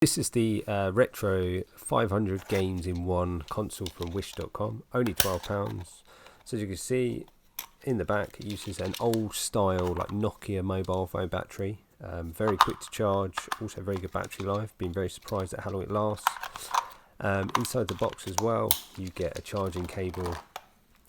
This is the retro 500 games in one console from wish.com, only £12. So as you can see in the back, it uses an old style like Nokia mobile phone battery, very quick to charge, also very good battery life. Been very surprised at how long it lasts. Inside the box as well, you get a charging cable.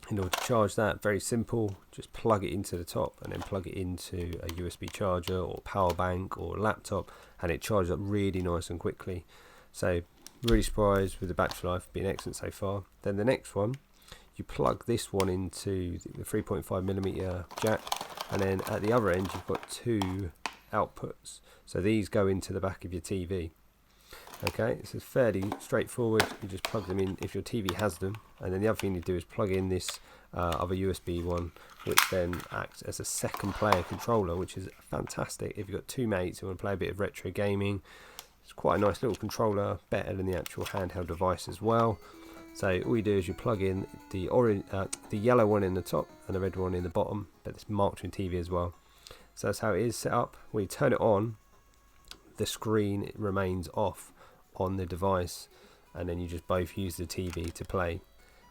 In order to charge that, very simple, just plug it into the top and then plug it into a USB charger or power bank or laptop, and it charges up really nice and quickly. So really surprised with the battery life, been excellent so far. Then the next one, you plug this one into the 3.5mm jack, and then at the other end you've got two outputs, so these go into the back of your TV. Okay, this is fairly straightforward. You just plug them in if your TV has them, and then the other thing you do is plug in this other USB one, which then acts as a second player controller, which is fantastic if you've got two mates who want to play a bit of retro gaming. It's quite a nice little controller, better than the actual handheld device as well. So all you do is you plug in the yellow one in the top and the red one in the bottom, but it's marked in TV as well. So that's how it is set up. When you turn it on, the screen remains off on the device, and then you just both use the TV to play.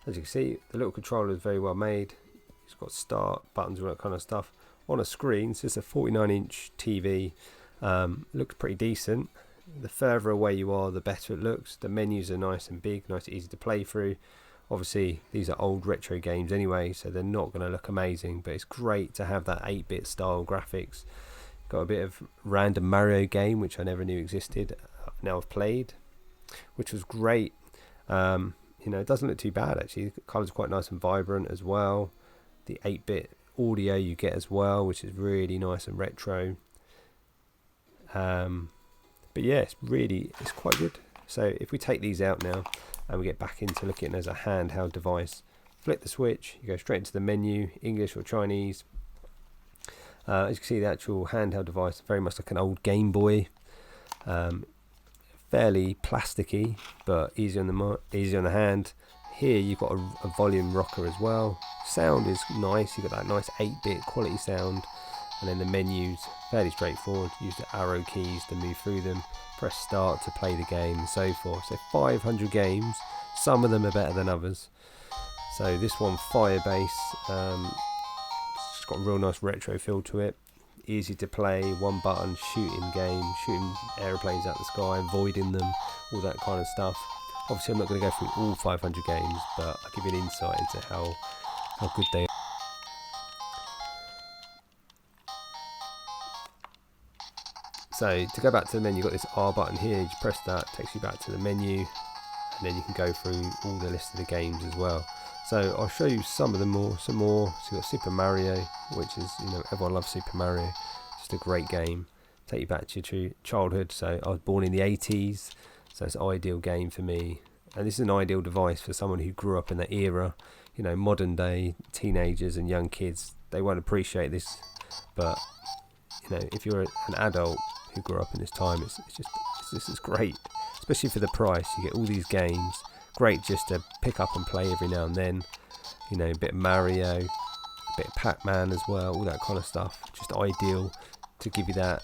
As you can see, the little controller is very well made. It's got start buttons, all that kind of stuff on a screen. So it's a 49-inch TV. Looks pretty decent. The further away you are, the better it looks. The menus are nice and big, nice and easy to play through. Obviously these are old retro games anyway, so they're not going to look amazing, but it's great to have that 8-bit style graphics. Got a bit of random Mario game, which I never knew existed. Now I've played, which was great. It doesn't look too bad actually. The colours are quite nice and vibrant as well. The 8-bit audio you get as well, which is really nice and retro. But yeah, it's quite good. So if we take these out now and we get back into looking at it as a handheld device, flip the switch, you go straight into the menu, English or Chinese. As you can see, the actual handheld device, very much like an old Game Boy. Fairly plasticky, but easy on the hand. Here you've got a volume rocker as well. Sound is nice. You've got that nice 8-bit quality sound. And then the menus, fairly straightforward. Use the arrow keys to move through them. Press start to play the game and so forth. So 500 games. Some of them are better than others. So this one, Firebase, it's got a real nice retro feel to it. Easy to play, one button shooting game, shooting aeroplanes out the sky, avoiding them, all that kind of stuff. Obviously I'm not going to go through all 500 games, but I'll give you an insight into how good they are. So to go back to the menu, you've got this R button here. You press that, takes you back to the menu, and then you can go through all the list of the games as well. So I'll show you some of them some more. So you've got Super Mario, which is, everyone loves Super Mario. Just a great game. Take you back to your childhood. So I was born in the 80s, so it's an ideal game for me. And this is an ideal device for someone who grew up in that era. Modern day teenagers and young kids, they won't appreciate this. But, if you're an adult who grew up in this time, this is great. Especially for the price. You get all these games. Great just to pick up and play every now and then. A bit of Mario, a bit of Pacman as well, all that kind of stuff. Just ideal to give you that,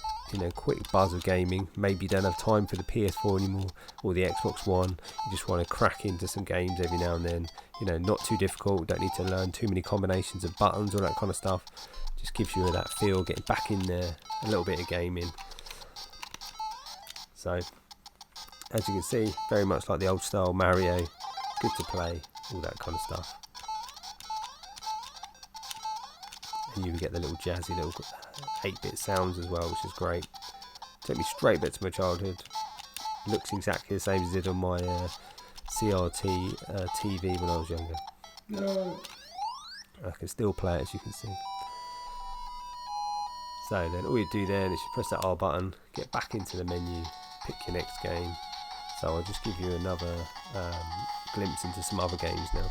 quick buzz of gaming. Maybe you don't have time for the PS4 anymore or the Xbox One. You just want to crack into some games every now and then. Not too difficult, don't need to learn too many combinations of buttons, all that kind of stuff. Just gives you that feel, getting back in there, a little bit of gaming. So as you can see, very much like the old style Mario, good to play, all that kind of stuff. And you can get the little jazzy little 8-bit sounds as well, which is great. Took me straight back to my childhood. Looks exactly the same as it did on my CRT TV when I was younger. No. I can still play it, as you can see. So then all you do then is you press that R button, get back into the menu, pick your next game. So I'll just give you another glimpse into some other games now.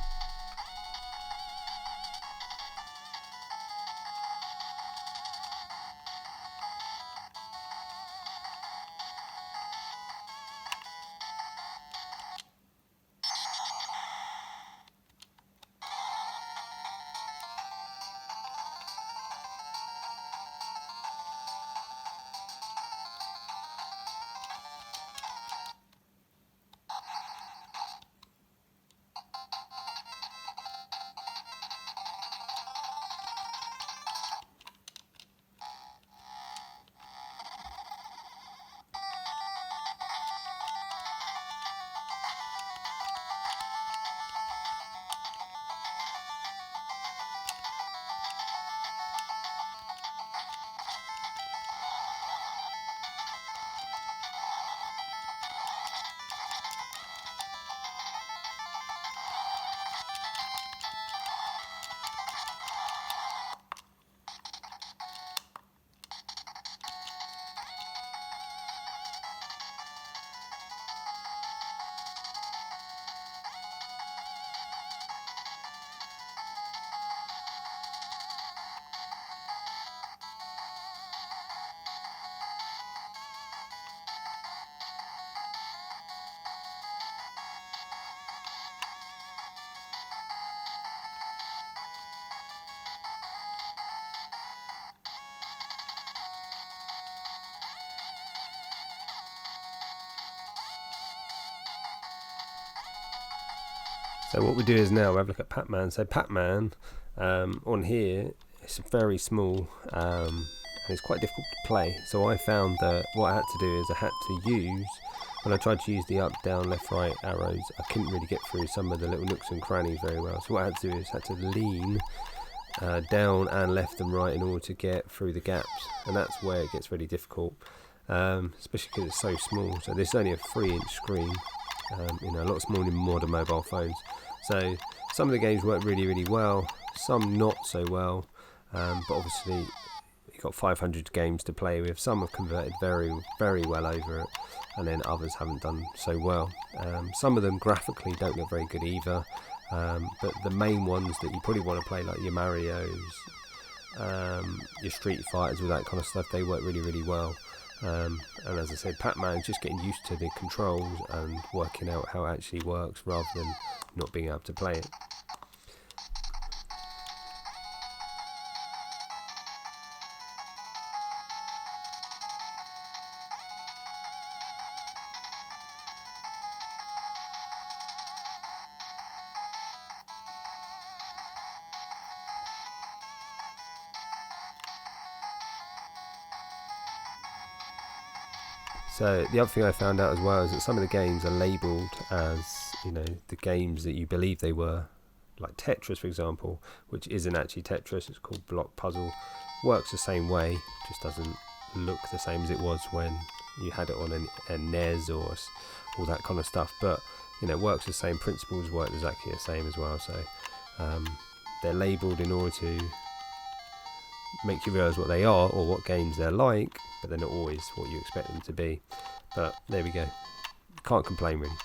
So what we do is now we have a look at Pacman. So Pacman on here, it's very small and it's quite difficult to play. So I found that what I had to do is I had to use, when I tried to use the up, down, left, right arrows, I couldn't really get through some of the little nooks and crannies very well. So what I had to do is I had to lean down and left and right in order to get through the gaps, and that's where it gets really difficult, especially because it's so small. So this is only a 3-inch screen, a lot smaller than modern mobile phones. So some of the games work really well, some not so well, but obviously you've got 500 games to play with. Some have converted very well over it, and then others haven't done so well. Some of them graphically don't look very good either, but the main ones that you probably want to play, like your Marios, your Street Fighters, all that kind of stuff, they work really well. And as I said, Pacman is just getting used to the controls and working out how it actually works rather than not being able to play it. So the other thing I found out as well is that some of the games are labelled as, the games that you believe they were, like Tetris for example, which isn't actually Tetris. It's called Block Puzzle. Works the same way, just doesn't look the same as it was when you had it on a NES or all that kind of stuff. But works the same, principles work exactly the same as well. So they're labelled in order to make you realise what they are or what games they're like, but they're not always what you expect them to be. But there we go, can't complain really.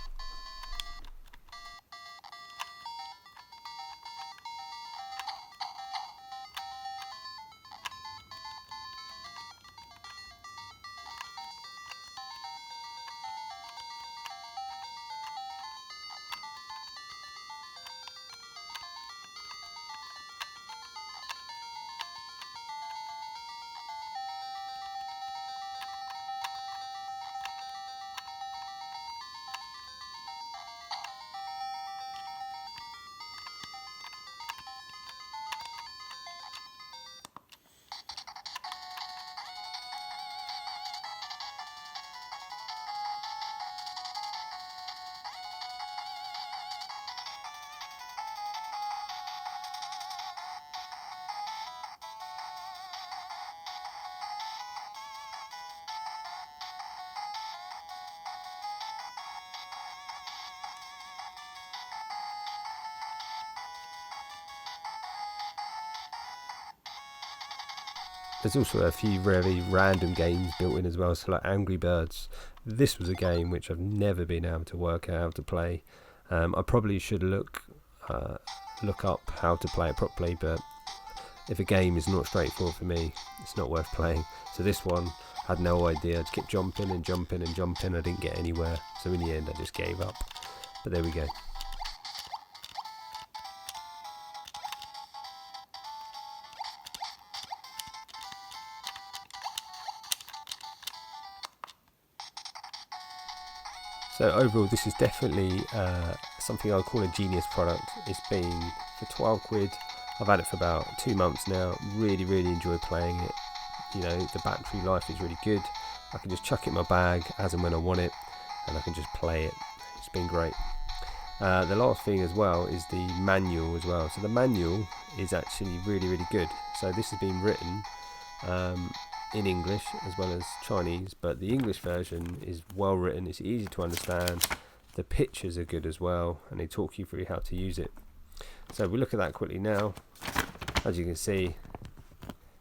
There's also a few very random games built in as well, so like Angry Birds. This was a game which I've never been able to work out how to play. I probably should look up how to play it properly, but if a game is not straightforward for me, it's not worth playing. So this one, I had no idea. I just kept jumping and jumping and jumping. I didn't get anywhere, so in the end I just gave up. But there we go. So overall, this is definitely something I'll call a genius product. It's been for 12 quid. I've had it for about 2 months now. Really enjoy playing it. The battery life is really good. I can just chuck it in my bag as and when I want it, and I can just play it. It's been great. The last thing as well is the manual as well. So the manual is actually really good. So this has been written in English as well as Chinese, but the English version is well written. It's easy to understand. The pictures are good as well, and they talk you through how to use it. So we look at that quickly now. As you can see,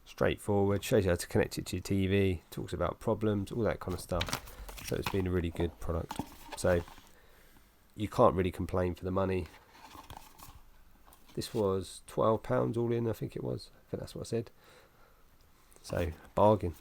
straightforward, shows you how to connect it to your TV, talks about problems, all that kind of stuff. So it's been a really good product. So you can't really complain for the money. This was £12 all in, I think it was. I think that's what I said. So bargain.